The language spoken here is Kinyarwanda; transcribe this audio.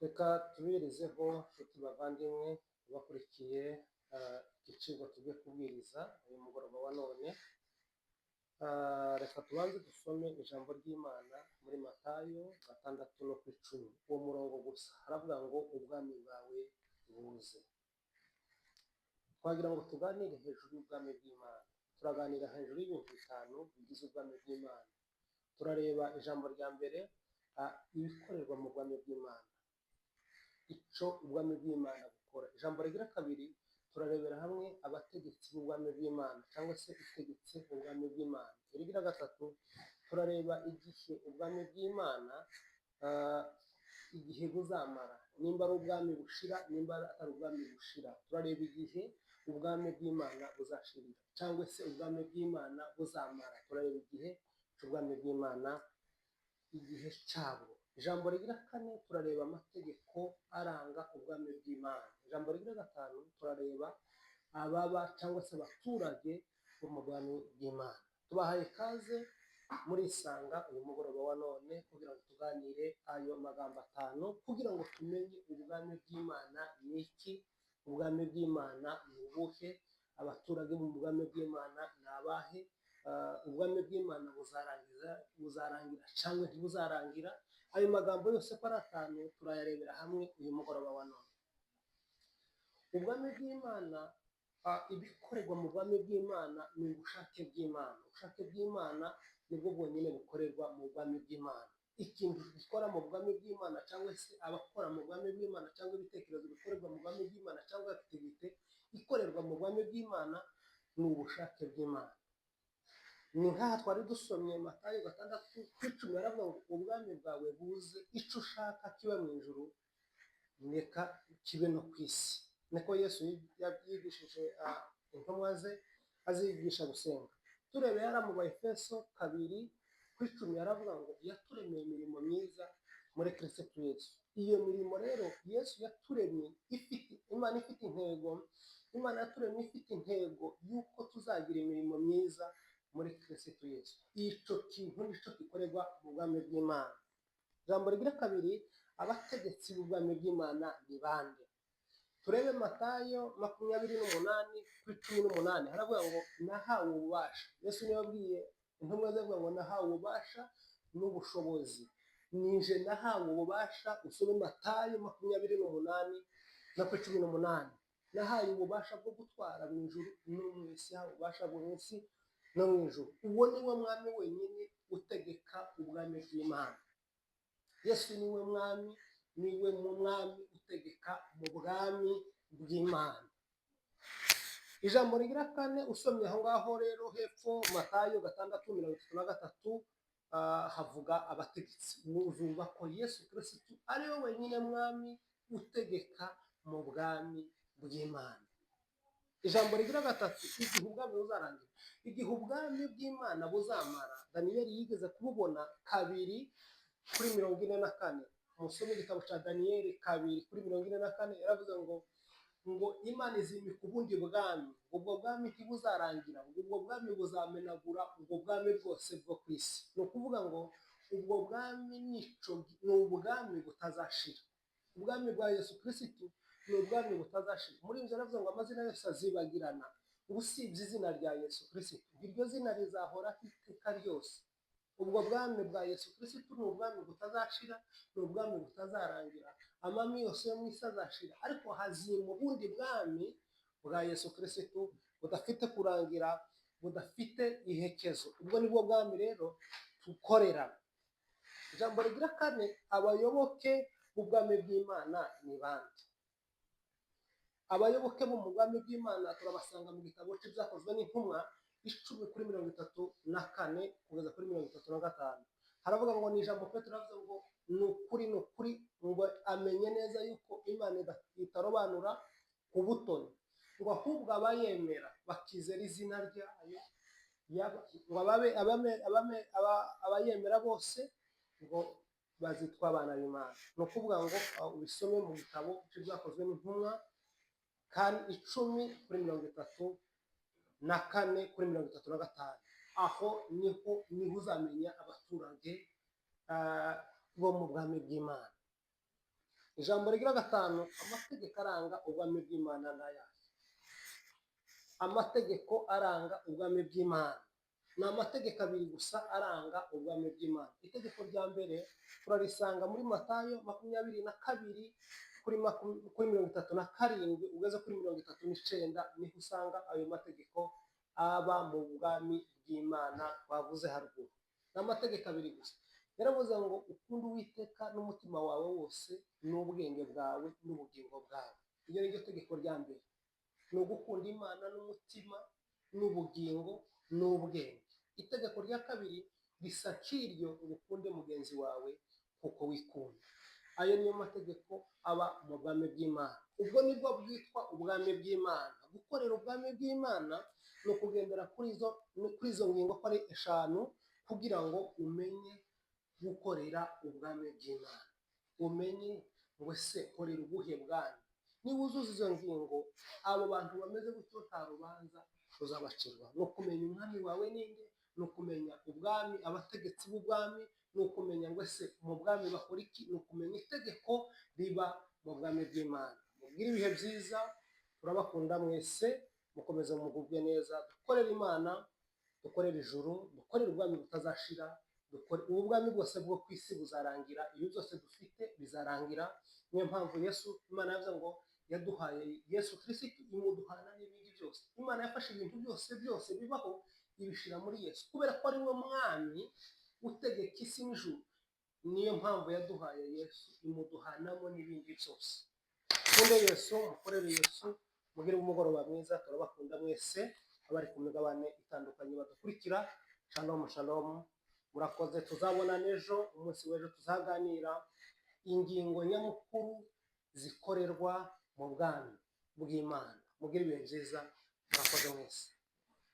Reka tubirizeho nshuti bavandimwe bakurikiye igiciro tugiye kubwiriza uyu mugoroba wa none. Reka tubanze dusome ijambo ry'Imana muri Matayo 6:10. Uwo murongo gusa haravuga ngo ubwami bwawe buze. Twagira ngo tuganire hejuru y'ubwami bw'Imana. Turaganira hejuru y'ibintu bitanu bigize ubwami bw'Imana. Turareba ijambo rya mbere, ibikorerwa mu bwami bw'Imana, icyo ubwami bw'Imana bukora. Ijambo rigira kabiri, turarebera hamwe abategetsi b'ubwami bw'Imana cyangwa se itegetse ubwami bw'Imana. Irigira gatatu, turareba igihe ubwami bw'Imana igihe buzamara, nimba ari ubwami bushira, nimba atari ubwami bushira. Turareba igihe ubwami bw'Imana buzashirira cyangwa se ubwami bw'Imana buzamara. Turareba igihe cy'ubwami bw'Imana, igihe cyabo. Ijambo rigira kane, turareba amategeko aranga ubwami bw'Imana. Ijambo rigira gatanu, turareba ababa cyangwa se abaturage bo mu bwami bw'Imana. Tubahaye ikaze muri Isanga uyu mugoroba wa none kugira ngo tuganire ayo magambo atanu, kugira ngo tumenye ubwami bw'Imana ni iki, ubwami bw'Imana ni ubuhe, abaturage bo mu bwami bw'Imana ni abahe, ubwami bw'Imana buzarangira cyangwa ntibuzarangira. Ayo magambo yose ko ari atanu turayarebera hamwe uyu mugoroba wa none. Ubwami bw'Imana, ibikorerwa mu bwami bw'Imana ni ubushake bw'Imana. Ubushake bw'Imana nibwo bwonyine bukorerwa mu bwami bw'Imana. Ikintu gikora mu bwami bw'Imana cyangwa se abakora mu bwami bw'Imana cyangwa ibitekerezo bikorerwa mu bwami bw'Imana cyangwa activite ikorerwa mu bwami bw'Imana ni ubushake bw'Imana. Ni nk'aha twari dusomye Matayo 6:10, aravuga ngo ubwami bwawe buze, icyo ushaka kiba mu ijuru reka kibe no ku isi. Niko Yesu yigishije intumwa ze azigisha gusenga. Turebeye hariya mu Efeso 2:10, aravuga ngo yaturemeye imirimo myiza muri Kristo Yesu. Iyo mirimo rero Yesu yaturemye Imana ifite intego. Imana yaturemye ifite intego y'uko tuzagira imirimo myiza muri Kristo Yesu. Icyo kintu nicyo gikorerwa mu bwami bw'Imana. Ijambo rigira kabiri, abategetsi b'ubwami bw'Imana ni bande? Turebe Matayo 28:18, haravuga ngo nahawe ububasha. Yesu niwe wabwiye intumwa ze ngo nahawe ububasha n'ubushobozi. Nije nahawe ububasha. Usome Matayo 28:18. Nahawe ububasha bwo gutwara mu ijuru no mu isi, ububasha bwo mu isi no mu ijuru. Uwo niwe mwami wenyine utegeka ubwami bw'Imana. Yesu niwe mwami, niwe mwami utegeka mu bwami bw'Imana. Ijambo rigira kane, usomye aho ngaho rero hepfo Matayo 6:33, havuga abategetsi. Uzumva ko Yesu Kristo ari we wenyine mwami utegeka mu bwami bw'Imana. Ijambo rigira gatatu, igihe ubwami buzarangira, igihe ubwami bw'Imana buzamara. Daniyeli yigeze kububona 2:44. Musome igitabo cya Daniyeli 2:44, yaravuze ngo Imana izimika ubundi bwami, ubwo bwami ntibuzarangira, ubwo bwami buzamenagura ubwo bwami bwose bwo ku isi. Ni ukuvuga ngo ubwo bwami ni ubwami butazashira. Ubwami bwa Yesu Kristo ni ubwami butazashira. Muri ibyo aravuga ngo amazina yose azibagirana usibye izina rya Yesu Kristo. Iryo zina rizahora iteka ryose. Ubwo bwami bwa Yesu Kristo ni ubwami butazashira, ni ubwami butazarangira. Amami yose yo mu isi azashira, ariko hazima ubundi bwami bwa Yesu Kristo budafite kurangira, budafite iherezo. Ubwo nibwo bwami rero tukorera. Ijambo rigira kane, abayoboke b'ubwami bw'Imana ni bande? Abayoboke bo mu bwami bw'Imana turabasanga mu gitabo cy'ibyakozwe n'intumwa 10:34 kugeza kuri 35. Haravuga ngo ni ijambo Petero avuga ngo ni ukuri ngo amenye neza yuko Imana itarobanura ku butoni, ngo ahubwo abayemera bakizera izina ryayo, abayemera bose ngo bazitwa abana b'Imana. Ni ukuvuga ngo ubisome mu gitabo cy'ibyakozwe n'intumwa 10:34-35. Aho niho uzamenya abaturage bo mu bwami bw'Imana. ijambo rigira gatanu, amategeko aranga ubwami bw'Imana n'ayahe? Amategeko aranga ubwami bw'Imana ni amategeko abiri gusa aranga ubwami bw'Imana. Itegeko rya mbere turarisanga muri Matayo 22 kuri 37 ugeze kuri 39, niho usanga ayo mategeko aba mu bwami bw'Imana twavuze haruguru. Ni amategeko abiri gusa. Yaravuze ngo ukunde Uwiteka n'umutima wawe wose n'ubwenge bwawe n'ubugingo bwawe. Iryo ni ryo tegeko rya mbere, ni ugukunda Imana n'umutima n'ubugingo n'ubwenge. Itegeko rya kabiri risa nk'iryo, ubukunde mugenzi wawe kuko wikunda. Ayo niyo mategeko aba mu bwami bw'Imana. Ubwo nibwo bwitwa ubwami bw'Imana. Gukorera ubwami bw'Imana ni ukugendera kuri izo ngingo ko ari 5 kugira ngo umenye gukorera ubwami bw'Imana. Umenye ngo se korera ubuhe bwami. Niba uzuza izo ngingo, abo bantu bameze gutyo nta rubanza ruzabacirwa. Ni ukumenya umwami wawe ninde, ni ukumenya ubwami, abategetsi b'ubwami, ni ukumenya ngo se mu bwami bakora iki, ni ukumenya itegeko riba mu bwami bw'Imana. Mugire ibihe byiza, turabakunda mwese, mukomeze mugubwe neza, dukorere Imana, dukorere ijuru, dukorere ubwami butazashira, ubu bwami bwose bwo ku isi buzarangira, ibi byose dufite bizarangira. Niyo mpamvu Imana yavuze ngo yaduhaye Yesu Kristo imuduhana n'ibindi byose. Imana yafashe ibintu byose bibaho ibishira muri Yesu, kubera ko ari we mwami utegeka isi n'ijuru. Niyo mpamvu yaduhaye Yesu imuduhanamo n'ibindi byose. Mukunde Yesu, mukorere Yesu, mugire umugoroba mwiza, turabakunda mwese abari ku migabane itandukanye badukurikira. Shalom shalom, murakoze. Tuzabona n'ejo, umunsi w'ejo tuzaganira ingingo nyamukuru zikorerwa mu bwami bw'Imana. Mugire ibihe byiza, murakoze mwese.